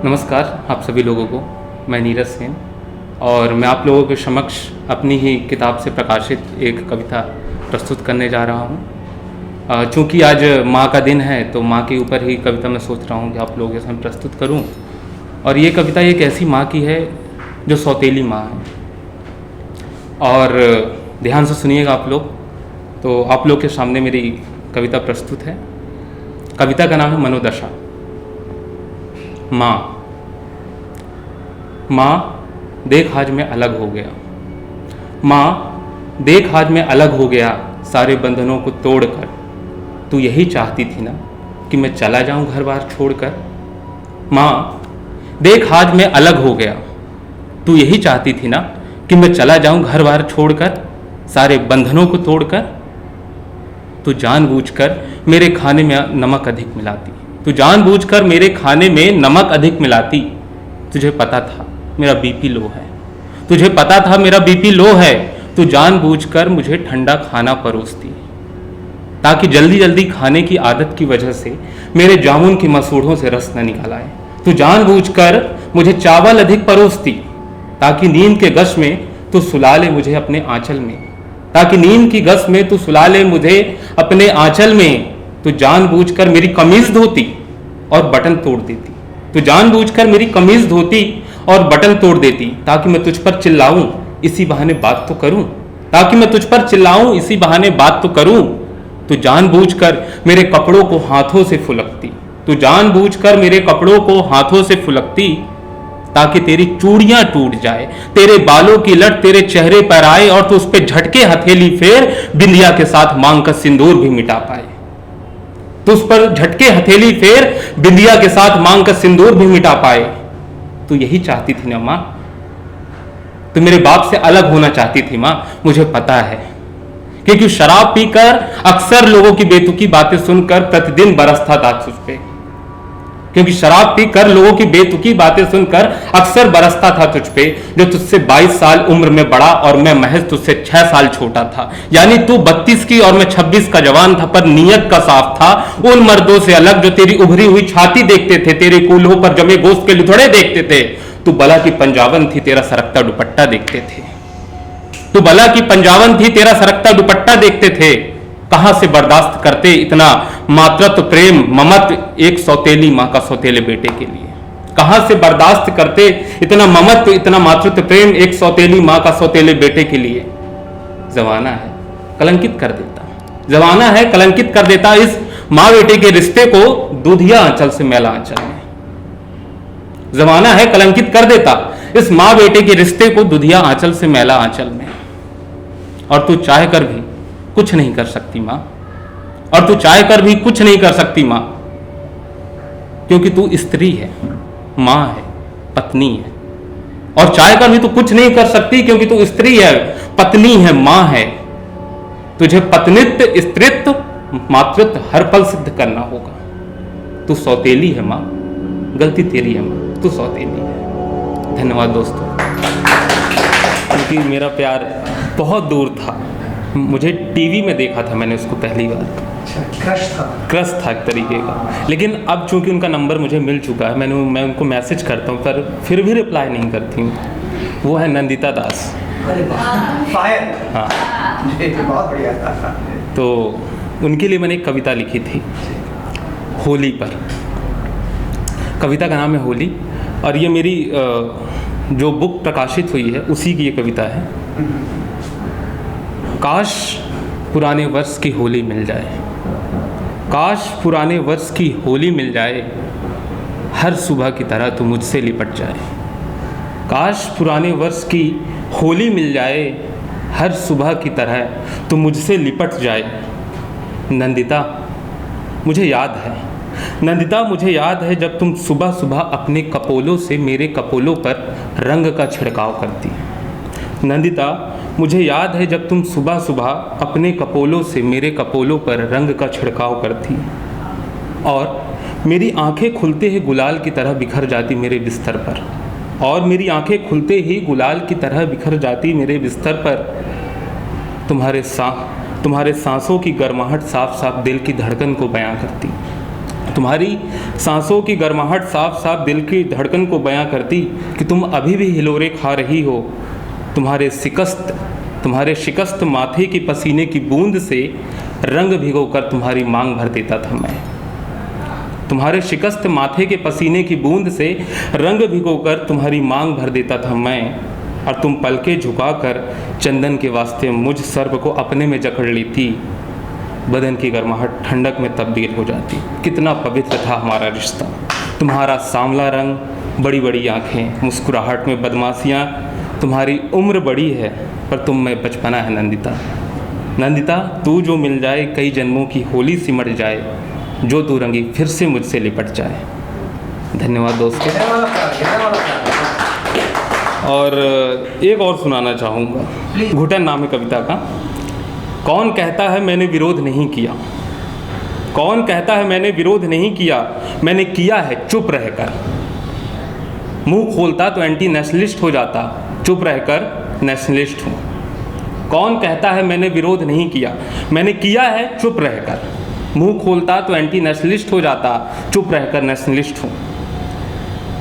नमस्कार आप सभी लोगों को। मैं नीरज सेन और मैं आप लोगों के समक्ष अपनी ही किताब से प्रकाशित एक कविता प्रस्तुत करने जा रहा हूँ। चूँकि आज माँ का दिन है तो माँ के ऊपर ही कविता मैं सोच रहा हूँ कि आप लोगों के सामने प्रस्तुत करूँ। और ये कविता एक ऐसी माँ की है जो सौतेली माँ है। और ध्यान से सुनिएगा आप लोग। तो आप लोग के सामने मेरी कविता प्रस्तुत है। कविता का नाम है मनोदशा। माँ देख आज मैं अलग हो गया। माँ देख आज मैं अलग हो गया सारे बंधनों को तोड़कर। तू यही चाहती थी ना कि मैं चला जाऊं घर बार छोड़कर। माँ देख आज मैं अलग हो गया। तू यही चाहती थी ना कि मैं चला जाऊं घर बार छोड़कर सारे बंधनों को तोड़कर। तू जानबूझकर मेरे खाने में नमक अधिक मिलाती। तू जानबूझकर मेरे खाने में नमक अधिक मिलाती। तुझे पता था मेरा बीपी लो है। तुझे पता था मेरा बीपी लो है। तू जानबूझकर मुझे ठंडा खाना परोसती ताकि जल्दी जल्दी खाने की आदत की वजह से मेरे जामुन की मसूड़ों से रस न निकल आए। तू जानबूझकर मुझे चावल अधिक परोसती ताकि नींद के गश में तू सुला ले मुझे अपने आंचल में। ताकि नींद की गश में तू सुला ले मुझे अपने आंचल में। तू जानबूझकर मेरी कमीज धोती और बटन तोड़ देती। तू जानबूझकर मेरी कमीज धोती और बटन तोड़ देती ताकि मैं तुझ पर चिल्लाऊं इसी बहाने बात तो करूं। ताकि मैं तुझ पर चिल्लाऊं इसी बहाने बात तो करूं। तू जानबूझकर मेरे कपड़ों को हाथों से फुलकती। तू जानबूझकर मेरे कपड़ों को हाथों से फुलकती ताकि तेरी चूड़ियां टूट जाए, तेरे बालों की लट तेरे चेहरे पर आए और तू उस पे झटके हथेली फेर बिंदिया के साथ मांग का सिंदूर भी मिटा पाए। तू उस पर झटके हथेली फेर बिंदिया के साथ मांग का सिंदूर भी मिटा पाए। तू यही चाहती थी ना मां। तू मेरे बाप से अलग होना चाहती थी मां, मुझे पता है। क्योंकि शराब पीकर अक्सर लोगों की बेतुकी बातें सुनकर प्रतिदिन बरसता था तुझ पे। क्योंकि शराब पीकर लोगों की बेतुकी बातें सुनकर अक्सर बरसता था तुझ पे, जो तुझसे 22 साल उम्र में बड़ा और मैं महज तुझसे 6 साल छोटा था। यानी तू 32 की और मैं 26 का जवान था, पर नीयत का साफ था। उन मर्दों से अलग जो तेरी उभरी हुई छाती देखते थे, तेरे कूल्हों पर जमे गोश्त के लुथड़े देखते थे। तू बला की पंजाबन थी, तेरा सरकता दुपट्टा देखते थे। तू बला की पंजाबन थी, तेरा सरकता दुपट्टा देखते थे। कहां से बर्दाश्त करते इतना मातृत्व प्रेम ममत एक सौतेली मां का सौतेले बेटे के लिए। कहां से बर्दाश्त करते इतना ममत्व इतना मातृत्व प्रेम एक सौतेली मां का सौतेले बेटे के लिए। जमाना है कलंकित कर देता। जमाना है कलंकित कर देता इस मां बेटे के रिश्ते को दूधिया आंचल से मैला आंचल में। जमाना है कलंकित कर देता इस मां बेटे के रिश्ते को दूधिया आंचल से मैला आंचल में। और तू चाह कर भी कुछ नहीं कर सकती मां। और तू चाह कर भी कुछ नहीं कर सकती मां, क्योंकि तू स्त्री है, मां है, पत्नी है। और चाह कर भी तू कुछ नहीं कर सकती क्योंकि तू स्त्री है, पत्नी है, मां है। तुझे पत्नित्व स्त्रीत्व मातृत्व हर पल सिद्ध करना होगा। तू सौतेली है मां, गलती तेरी है मां, तू सौतेली है। धन्यवाद दोस्तों। क्योंकि मेरा प्यार बहुत दूर था, मुझे टीवी में देखा था मैंने उसको पहली बार। क्रश था एक तरीके का। लेकिन अब चूंकि उनका नंबर मुझे मिल चुका है, मैं उनको मैसेज करता हूँ पर फिर भी रिप्लाई नहीं करती हूँ। वो है नंदिता दास। हाँ, बहुत बढ़िया। तो उनके लिए मैंने एक कविता लिखी थी होली पर। कविता का नाम है होली और ये मेरी जो बुक प्रकाशित हुई है उसी की ये कविता है। काश पुराने वर्ष की होली मिल जाए। काश पुराने वर्ष की होली मिल जाए। हर सुबह की तरह तू मुझसे लिपट जाए। काश पुराने वर्ष की होली मिल जाए। हर सुबह की तरह तू मुझसे लिपट जाए। नंदिता मुझे याद है, नंदिता मुझे याद है जब तुम सुबह सुबह अपने कपोलों से मेरे कपोलों पर रंग का छिड़काव करती। नंदिता मुझे याद है जब तुम सुबह सुबह अपने कपोलों से मेरे कपोलों पर रंग का छिड़काव करती और मेरी आंखें खुलते ही गुलाल की तरह बिखर जाती मेरे बिस्तर पर। और मेरी आंखें खुलते ही गुलाल की तरह बिखर जाती मेरे बिस्तर पर। तुम्हारे सांसों की गर्माहट साफ साफ दिल की धड़कन को बयां करती। तुम्हारी सांसों की गर्माहट साफ साफ दिल की धड़कन को बयां करती कि तुम अभी भी हिलोरे खा रही हो। तुम्हारे शिकस्त माथे की पसीने की बूंद से रंग भिगोकर तुम्हारी मांग भर देता था मैं। तुम्हारे शिकस्त माथे के पसीने की बूंद से रंग भिगोकर तुम्हारी मांग भर देता था मैं, और तुम पलके झुकाकर चंदन के वास्ते मुझ सर्प को अपने में जकड़ लेती। बदन की गर्माहट ठंडक में तब्दील हो जाती। कितना पवित्र था हमारा रिश्ता। तुम्हारा सांवला रंग, बड़ी बड़ी आँखें, मुस्कुराहट में बदमाशियाँ। तुम्हारी उम्र बड़ी है पर तुम में बचपना है नंदिता, तू जो मिल जाए कई जन्मों की होली सिमट जाए, जो तू रंगी फिर से मुझसे लिपट जाए। धन्यवाद दोस्तों। और एक और सुनाना चाहूँगा, घुटन नाम है कविता का। कौन कहता है मैंने विरोध नहीं किया, कौन कहता है मैंने विरोध नहीं किया, मैंने किया है चुप रहकर। मुंह खोलता तो एंटी नेशनलिस्ट हो जाता, चुप रहकर नेशनलिस्ट हूँ। कौन कहता है मैंने विरोध नहीं किया, मैंने किया है चुप रहकर। मुंह खोलता तो एंटी नेशनलिस्ट हो जाता, चुप रहकर नेशनलिस्ट हूँ।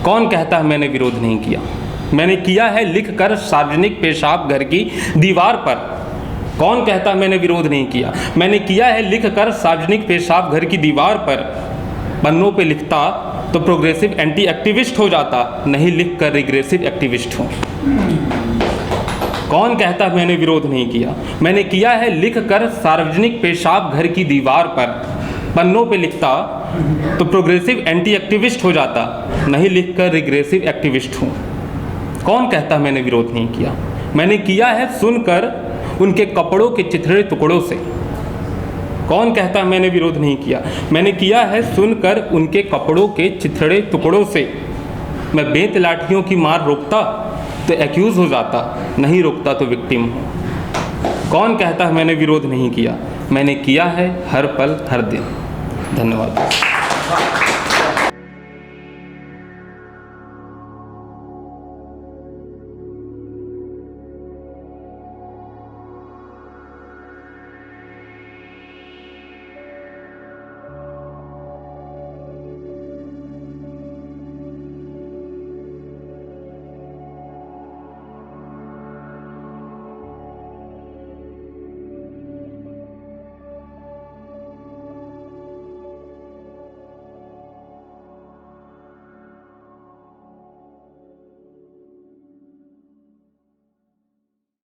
कौन कहता है मैंने विरोध नहीं किया, मैंने किया है लिख कर सार्वजनिक पेशाब घर की दीवार पर। कौन कहता मैंने विरोध नहीं किया, मैंने किया है लिख कर सार्वजनिक पेशाब घर की दीवार पर। पन्नों पे लिखता तो प्रोग्रेसिव एंटी एक्टिविस्ट हो जाता, नहीं लिख कर रिग्रेसिव एक्टिविस्ट हूँ। कौन कहता मैंने विरोध नहीं किया, मैंने किया है लिख कर सार्वजनिक पेशाब घर की दीवार पर। पन्नों पे लिखता तो प्रोग्रेसिव एंटी एक्टिविस्ट हो जाता, नहीं लिख कर रिग्रेसिव एक्टिविस्ट हूँ। कौन कहता मैंने विरोध नहीं किया, मैंने किया है सुनकर उनके कपड़ों के चिथड़े टुकड़ों से। कौन कहता मैंने विरोध नहीं किया, मैंने किया है सुनकर उनके कपड़ों के चिथड़े टुकड़ों से। मैं बेत लाठियों की मार रोकता तो एक्यूज हो जाता, नहीं रोकता तो विक्टिम हूँ। कौन कहता मैंने विरोध नहीं किया, मैंने किया है हर पल हर दिन। धन्यवाद।